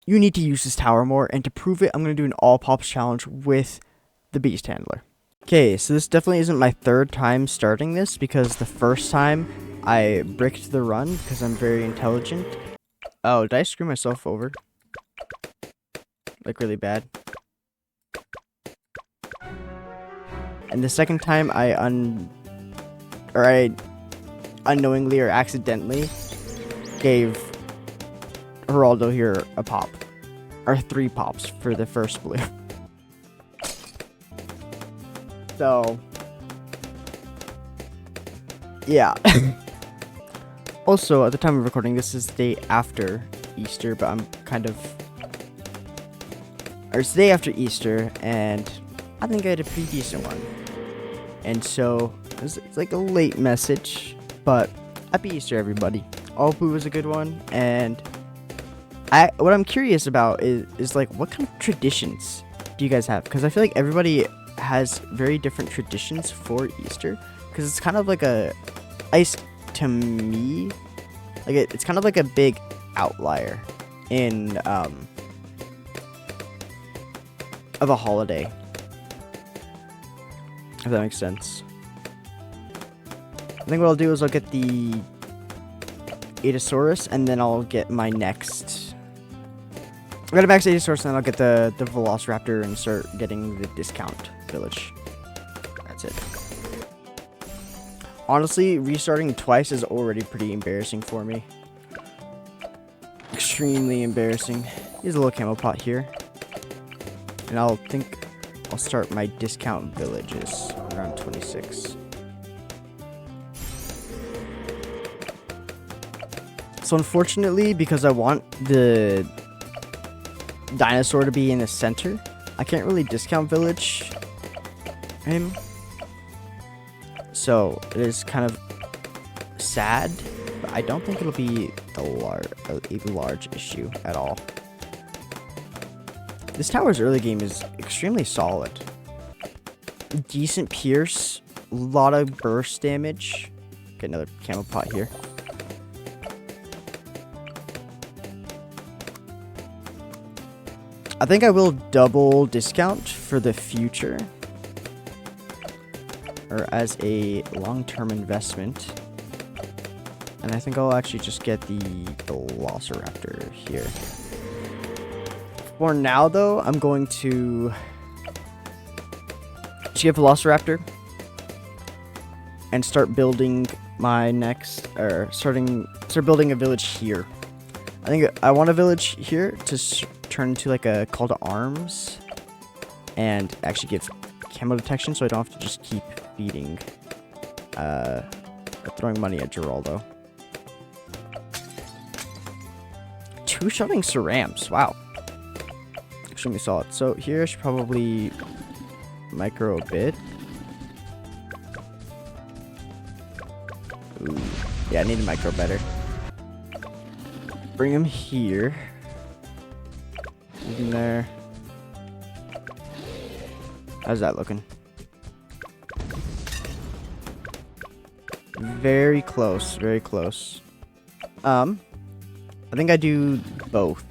you need to use this tower more, and to prove it, I'm going to do an all pops challenge with the beast handler. Okay, so this definitely isn't my third time starting this, because the first time I bricked the run because I'm very intelligent. Oh, did I screw myself over? Like really bad. And the second time I unknowingly or accidentally gave Geraldo here a pop. Or 3 pops for the first blue. So, yeah. Also, at the time of recording, this is the day after Easter, but I'm kind of... Or it's the day after Easter, and I think I had a pretty decent one. And so, it's like a late message, but happy Easter, everybody. I hope it was a good one, and what I'm curious about is like, what kind of traditions do you guys have? Because I feel like everybody has very different traditions for Easter, because it's kind of like at least to me, like it's kind of like a big outlier in of a holiday, if that makes sense. I think what I'll do is I'll get the Adasaurus, and then I'll get my next... I'll get a max Adasaurus, and then I'll get the Velociraptor and start getting the discount village. That's it. Honestly, restarting twice is already pretty embarrassing for me. Extremely embarrassing. Here's a little camo pot here. And I'll start my discount villages around 26. So unfortunately, because I want the dinosaur to be in the center, I can't really discount village him. So it is kind of sad, but I don't think it'll be a large issue at all. This tower's early game is extremely solid. Decent pierce, a lot of burst damage. Get another camo pot here. I think I will double discount for the future, or as a long-term investment. And I think I'll actually just get the Velociraptor here. For now, though, I'm going to just get Velociraptor and start building my next, or start building a village here. I think I want a village here to turn into like a call to arms and actually give camo detection, so I don't have to just keep feeding or throwing money at Geraldo. 2 shoving cerams, wow, extremely solid. So here I should probably micro a bit. Ooh, yeah, I need to micro better. Bring him here. In there. How's that looking? Very close, very close. I think I do both.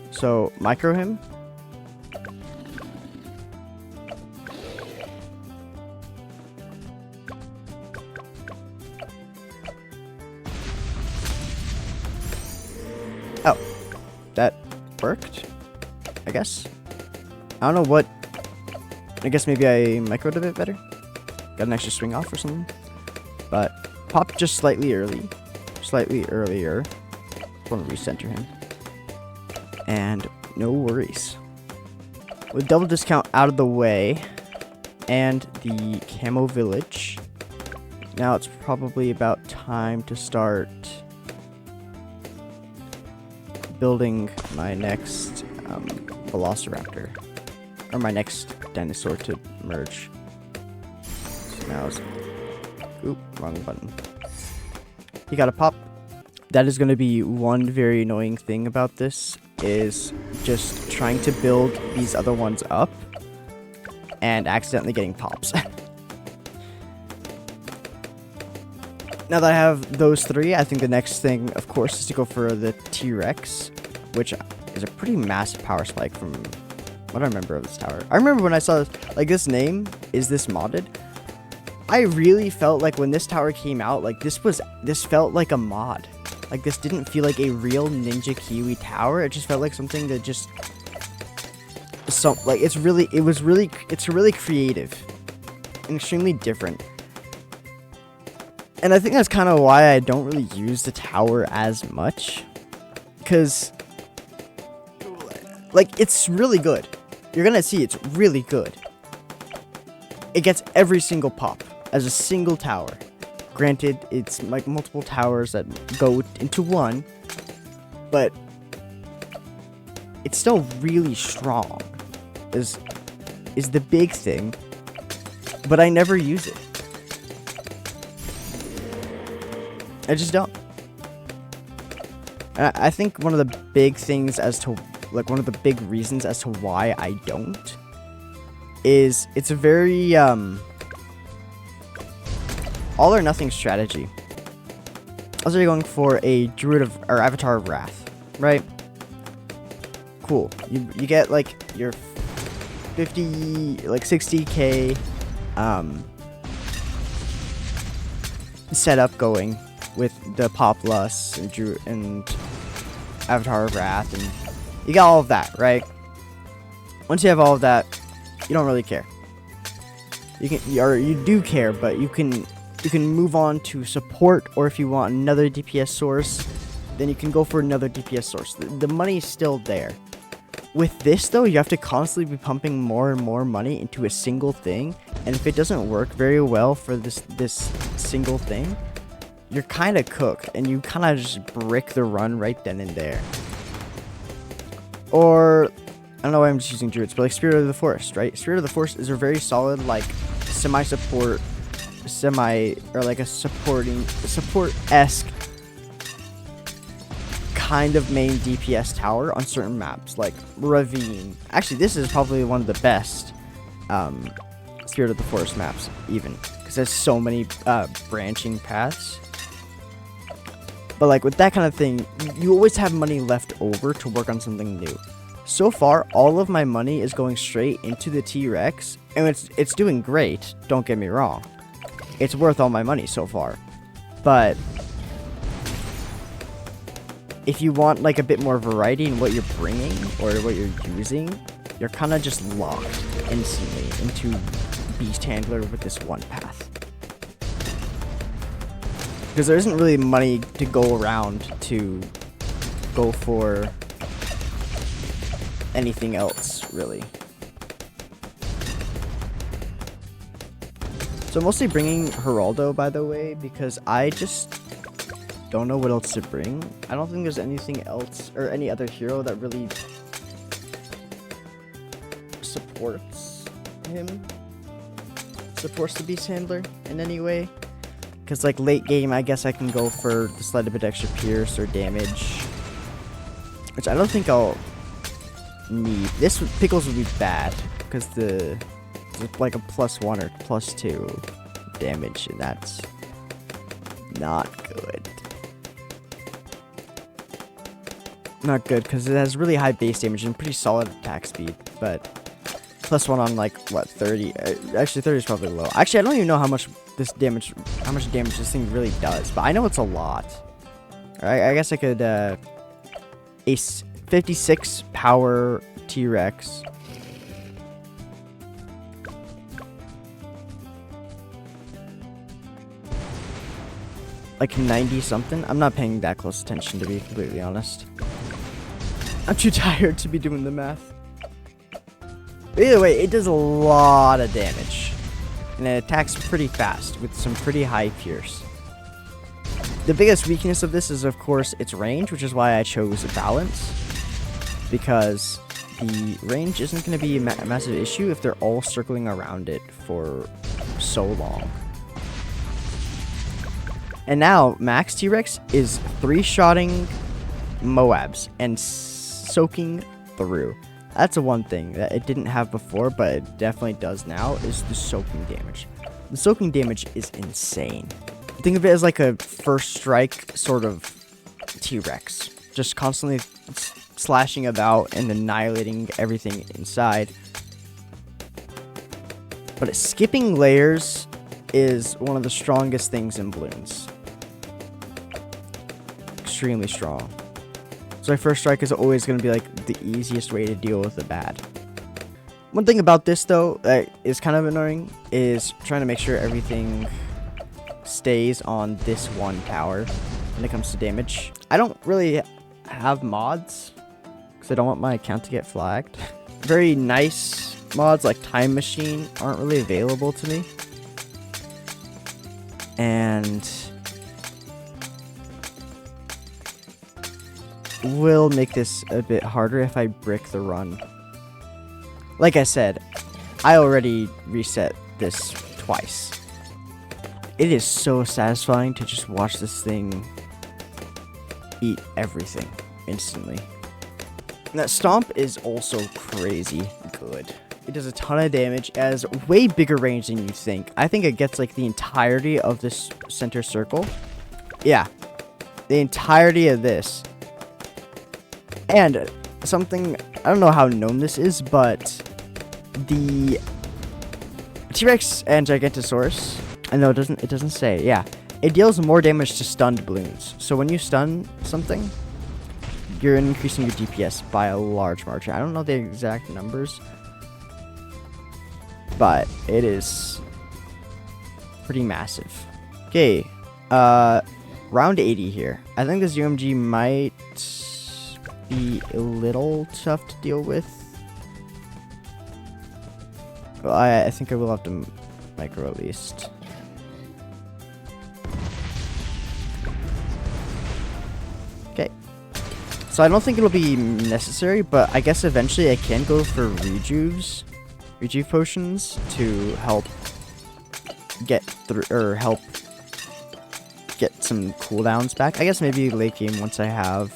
So micro him. Oh, that worked, I guess. I don't know what. I guess maybe I microed a bit better. Got an extra swing off or something. But pop just slightly earlier. Want to recenter him. And no worries. With double discount out of the way and the camo village, now it's probably about time to start building my next Velociraptor, or my next dinosaur to merge. So now it's, oop, wrong button. You got a pop. That is going to be one very annoying thing about this, is just trying to build these other ones up and accidentally getting pops. Now that I have those 3, I think the next thing, of course, is to go for the T-Rex, which is a pretty massive power spike from what I remember of this tower. I remember when I saw this, like, this name, is this modded? I really felt like when this tower came out, like, this felt like a mod. Like, this didn't feel like a real Ninja Kiwi tower. It just felt like something that just, like, it's really creative and extremely different. And I think that's kind of why I don't really use the tower as much, because, like, it's really good. You're gonna see it's really good. It gets every single pop as a single tower. Granted, it's like multiple towers that go into one, but it's still really strong. Is the big thing, but I never use it. I just don't. I think one of the big things as to, like, one of the big reasons as to why I don't is it's a very all or nothing strategy. Also, you're going for a Druid of, or Avatar of Wrath, right? Cool. You get like your 60k setup going with the Pop Lust and Druid and Avatar of Wrath, and you got all of that, right? Once you have all of that, you don't really care. You do care, but you can move on to support, or if you want another DPS source, then you can go for another DPS source. The money is still there. With this, though, you have to constantly be pumping more and more money into a single thing, and if it doesn't work very well for this single thing, you're kind of cooked, and you kind of just brick the run right then and there. Or, I don't know why I'm just using Druids, but like Spirit of the Forest, right? Spirit of the Forest is a very solid, like, support-esque kind of main DPS tower on certain maps, like Ravine. Actually, this is probably one of the best Spirit of the Forest maps, even, because there's so many branching paths. But like with that kind of thing, you always have money left over to work on something new. So far, all of my money is going straight into the T-Rex, and it's doing great, don't get me wrong. It's worth all my money so far. But if you want like a bit more variety in what you're bringing or what you're using, you're kind of just locked instantly into Beast Handler with this one path. Because there isn't really money to go around to go for anything else, really. So I'm mostly bringing Geraldo, by the way, because I just don't know what else to bring. I don't think there's anything else or any other hero that really supports the Beast Handler in any way. Because like late game, I guess I can go for the slight bit extra pierce or damage, which I don't think I'll need. This Pickles would be bad because there's like a +1 or +2 damage, and that's not good. Not good because it has really high base damage and pretty solid attack speed, but +1 on like what, 30? Actually, 30 is probably low. Actually, I don't even know how much damage this thing really does, but I know it's a lot. Alright, I guess I could a 56 power T-Rex. Like 90 something. I'm not paying that close attention, to be completely honest. I'm too tired to be doing the math. But either way, it does a lot of damage, and it attacks pretty fast with some pretty high pierce. The biggest weakness of this is, of course, its range, which is why I chose balance, because the range isn't going to be a massive issue if they're all circling around it for so long. And now, Max T-Rex is 3-shotting Moabs and soaking through. That's the one thing that it didn't have before, but it definitely does now, is the soaking damage. The soaking damage is insane. Think of it as like a first strike sort of T-Rex. Just constantly slashing about and annihilating everything inside. But skipping layers is one of the strongest things in balloons. Extremely strong. So my first strike is always going to be like the easiest way to deal with the bad. One thing about this though that is kind of annoying is trying to make sure everything stays on this one tower when it comes to damage. I don't really have mods because I don't want my account to get flagged. Very nice mods like Time Machine aren't really available to me. And will make this a bit harder if I brick the run. Like I said, I already reset this twice. It is so satisfying to just watch this thing eat everything instantly. And that stomp is also crazy good. It does a ton of damage. It has way bigger range than you think. I think it gets like the entirety of this center circle. Yeah, the entirety of this. And something, I don't know how known this is, but the T-Rex and Gigantosaurus, I know it doesn't say, yeah. It deals more damage to stunned balloons. So when you stun something, you're increasing your DPS by a large margin. I don't know the exact numbers, but it is pretty massive. Okay, round 80 here. I think this UMG might be a little tough to deal with. Well, I think I will have to micro at least. Okay. So I don't think it'll be necessary, but I guess eventually I can go for rejuve potions to help get through, or help get some cooldowns back. I guess maybe late game once I have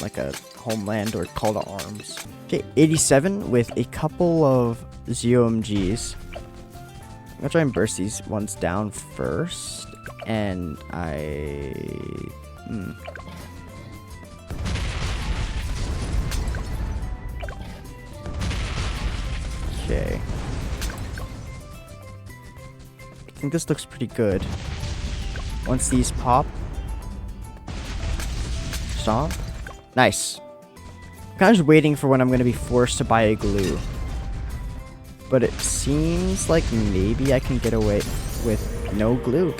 like a homeland or call to arms. Okay, 87 with a couple of ZOMGs. I'm gonna try and burst these ones down first, and Okay. I think this looks pretty good. Once these pop. Stomp. Nice. I'm kind of just waiting for when I'm going to be forced to buy a glue. But it seems like maybe I can get away with no glue.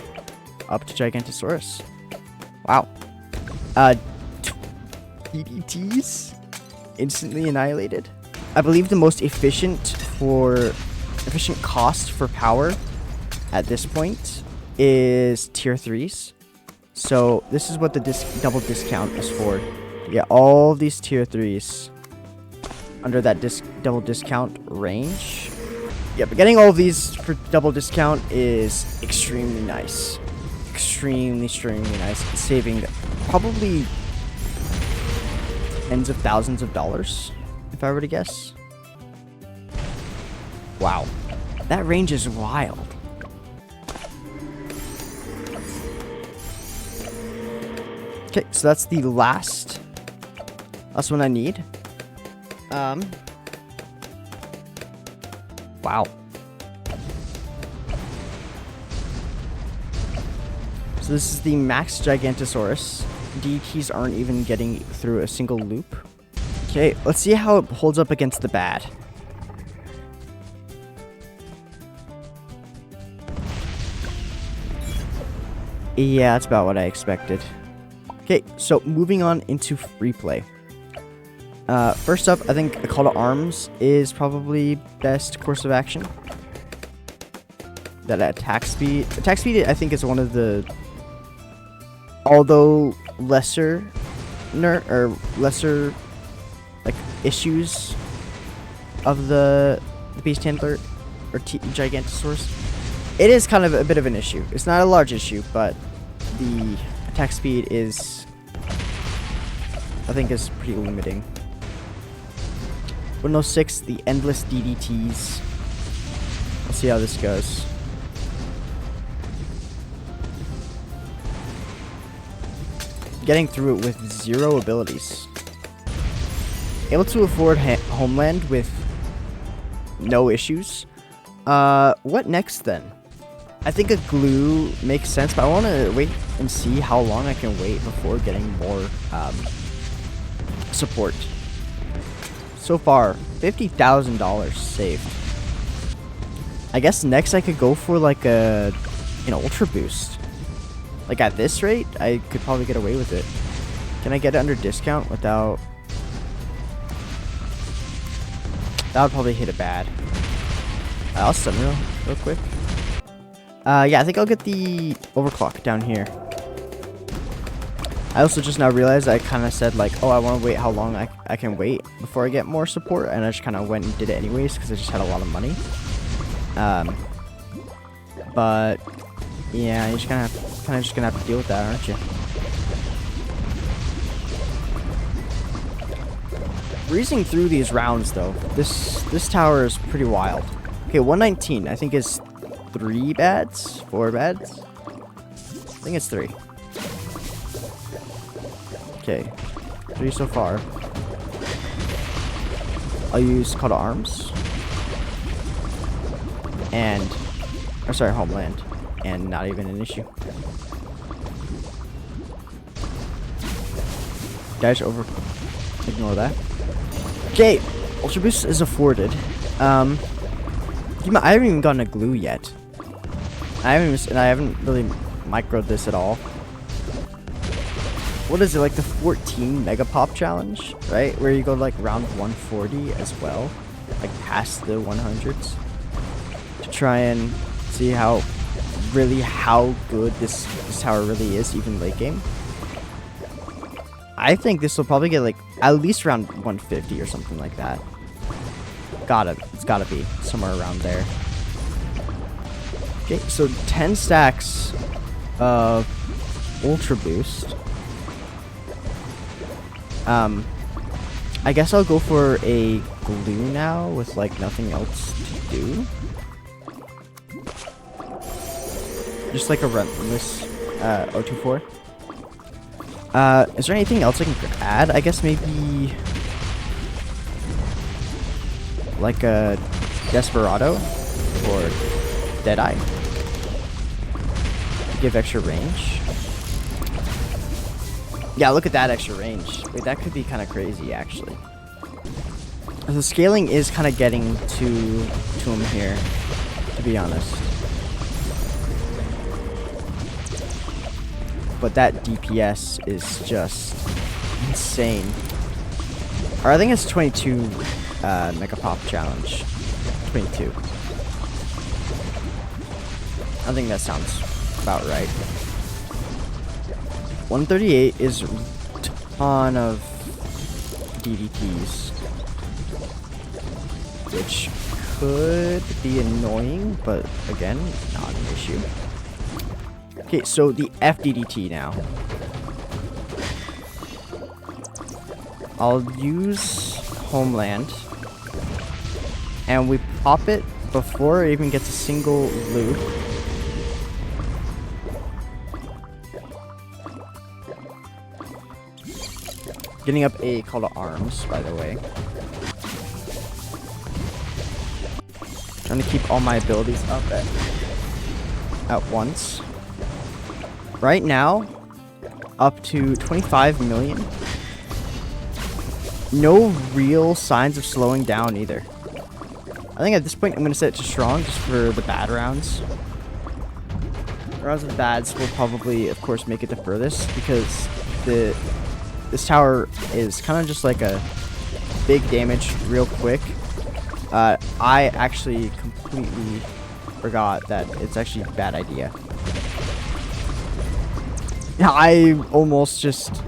Up to Gigantosaurus. Wow. DDTs instantly annihilated. I believe the most efficient cost for power at this point is tier 3s. So this is what the double discount is for. You get all of these tier 3s under that double discount range. Yeah, but getting all of these for double discount is extremely nice. Extremely nice. Saving probably tens of thousands of dollars, if I were to guess. Wow. That range is wild. Okay, so that's the last one I need. Wow. So this is the max Gigantosaurus. DTs aren't even getting through a single loop. Okay, let's see how it holds up against the bad. Yeah, that's about what I expected. Okay, so moving on into free play. First up, I think a call to arms is probably best course of action. That attack speed. Attack speed, I think, is one of the, although lesser like issues of the beast handler or Gigantosaurus. It is kind of a bit of an issue. It's not a large issue, but the attack speed is, I think, is pretty limiting. 106, the endless DDTs. Let's see how this goes. Getting through it with 0 abilities. able to afford Homeland with no issues. What next then? I think a glue makes sense, but I want to wait and see how long I can wait before getting more support. So far, $50,000 saved. I guess next I could go for like an ultra boost. Like at this rate, I could probably get away with it. Can I get it under discount without? That would probably hit it bad. I'll stun real quick. Yeah, I think I'll get the overclock down here. I also just now realized I kind of said like, oh, I want to wait how long I can wait before I get more support, and I just kind of went and did it anyways because I just had a lot of money. But yeah, you're just kind of just gonna have to deal with that, aren't you? Breezing through these rounds though, this tower is pretty wild. Okay, 119 I think is 4 bads. I think it's 3. Okay, 3 so far. I'll use Call to Arms and, or sorry, Homeland, and not even an issue. Guys, ignore that. Okay, Ultra Boost is afforded. I haven't even gotten a glue yet. I haven't really microed this at all. What is it, like the 14 mega pop challenge, right? Where you go to like round 140 as well, like past the 100s, to try and see how good this tower really is, even late game. I think this will probably get like at least around 150 or something like that. It's gotta be somewhere around there. Okay, so 10 stacks of Ultra Boost. I guess I'll go for a glue now with like nothing else to do. Just like a relentless 024. Is there anything else I can add? I guess maybe like a Desperado or Deadeye. Give extra range. Yeah, look at that extra range. Wait, that could be kind of crazy, actually. The scaling is kind of getting to him here, to be honest. But that DPS is just insane. Or I think it's 22 Mega Pop Challenge. 22. I think that sounds about right. 138 is a ton of DDTs, which could be annoying, but again, not an issue. Okay, so the FDDT now. I'll use Homeland, and we pop it before it even gets a single loop. Getting up a Call to Arms, by the way. Trying to keep all my abilities up at once. Right now, up to 25 million. No real signs of slowing down either. I think at this point I'm going to set it to strong just for the bad rounds. The rounds of the bads will probably, of course, make it the furthest because this tower is kind of just like a big damage real quick. I actually completely forgot that it's actually a bad idea. I almost just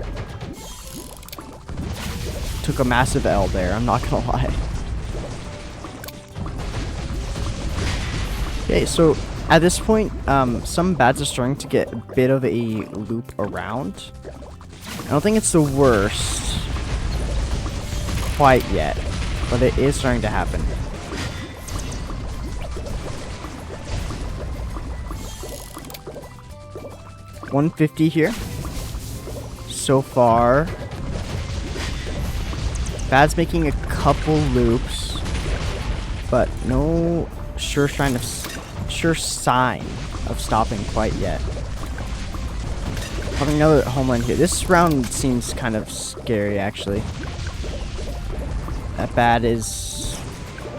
took a massive L there, I'm not gonna lie. Okay, so at this point, some bads are starting to get a bit of a loop around. I don't think it's the worst quite yet, but it is starting to happen. $150 here. So far. Bad's making a couple loops, but no sure sign of stopping quite yet. Having another homeland here. This round seems kind of scary, actually. That Bad is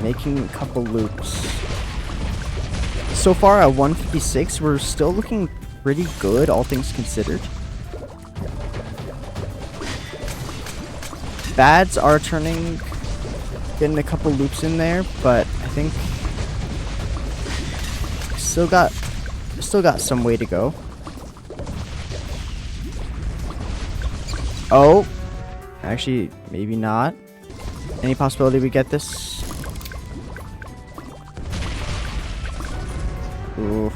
making a couple loops. So far at 156, we're still looking pretty good, all things considered. Bads are turning, getting a couple loops in there, but I think still got some way to go. Oh, actually, maybe not. Any possibility we get this? Ooh.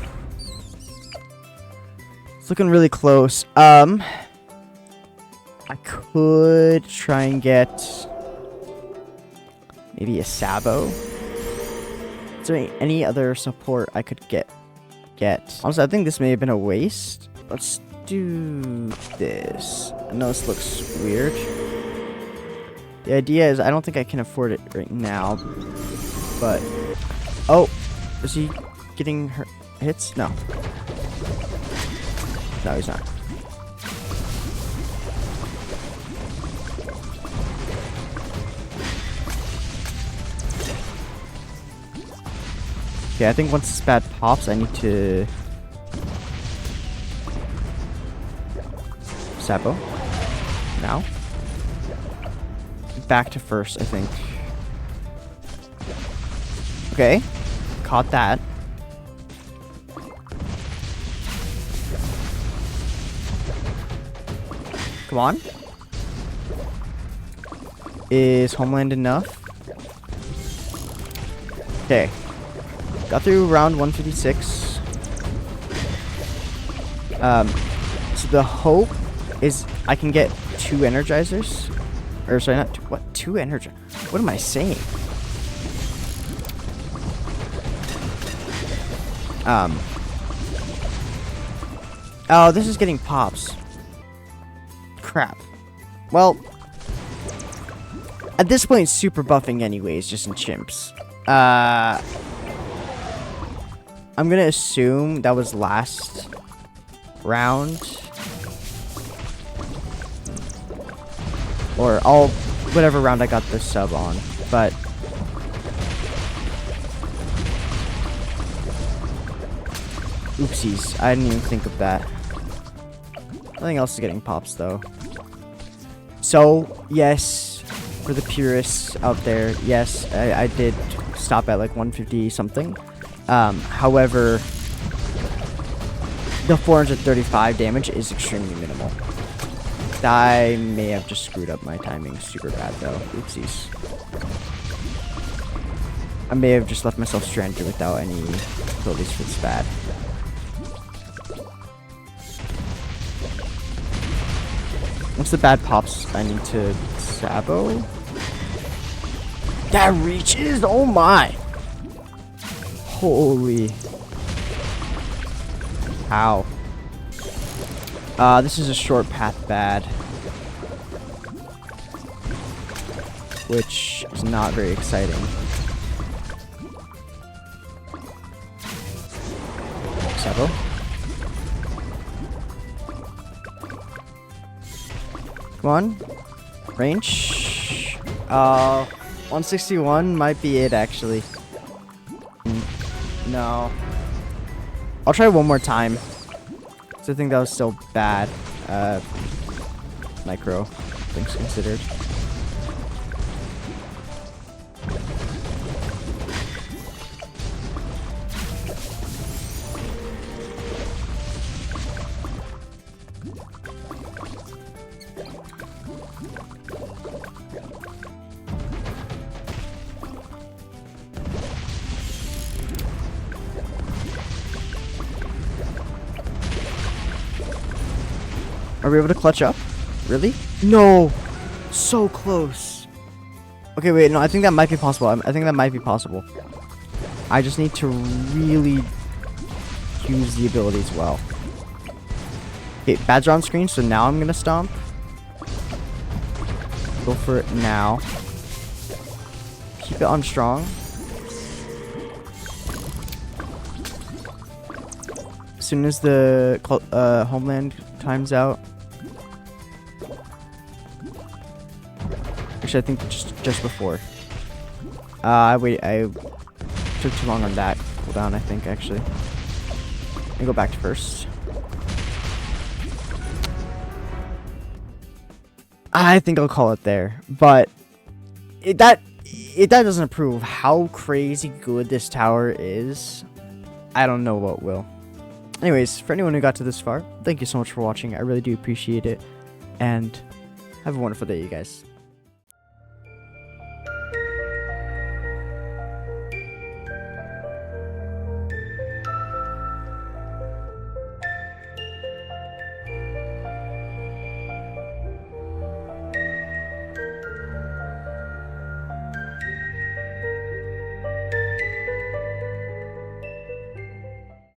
It's looking really close. I could try and get maybe a Sabo. Is there any other support I could get? Honestly, I think this may have been a waste. Let's do this. I know this looks weird. The idea is I don't think I can afford it right now, but oh, is he getting hits? No, he's not. Okay, I think once this Bad pops, I need to Sabo. Now. Back to first, I think. Okay. Caught that. Come on. Is Homeland enough? Okay. Got through round 156. So the hope is I can get 2 energizers. Or sorry, not 2. What? 2 energizers? What am I saying? Oh, this is getting pops. Crap. Well, at this point, super buffing anyways, just in chimps. I'm gonna assume that was last round. Or whatever round I got this sub on. But oopsies, I didn't even think of that. Nothing else is getting pops though. So, yes, for the purists out there, yes, I did stop at like 150 something. However, the 435 damage is extremely minimal. I may have just screwed up my timing super bad though. Oopsies. I may have just left myself stranded without any abilities for this Bad. Once the Bad pops, I need to Sabo. That reaches! Oh my! Holy. Ow. This is a short path Bad. Which is not very exciting. Sabo. Come on. Range. 161 might be it actually. No. I'll try one more time. So I think that was still bad. Micro, things considered. Are we able to clutch up? Really? No! So close. Okay, wait, no, I think that might be possible. I think that might be possible. I just need to really use the abilities well. Okay, Bad's on screen, so now I'm gonna stomp. Go for it now. keep it on strong. As soon as the homeland times out. Actually, I think just before. I took too long on that cooldown, I think, actually. Let me go back to first. I think I'll call it there. But that doesn't prove how crazy good this tower is. I don't know what will. Anyways, for anyone who got to this far, thank you so much for watching. I really do appreciate it. And have a wonderful day, you guys.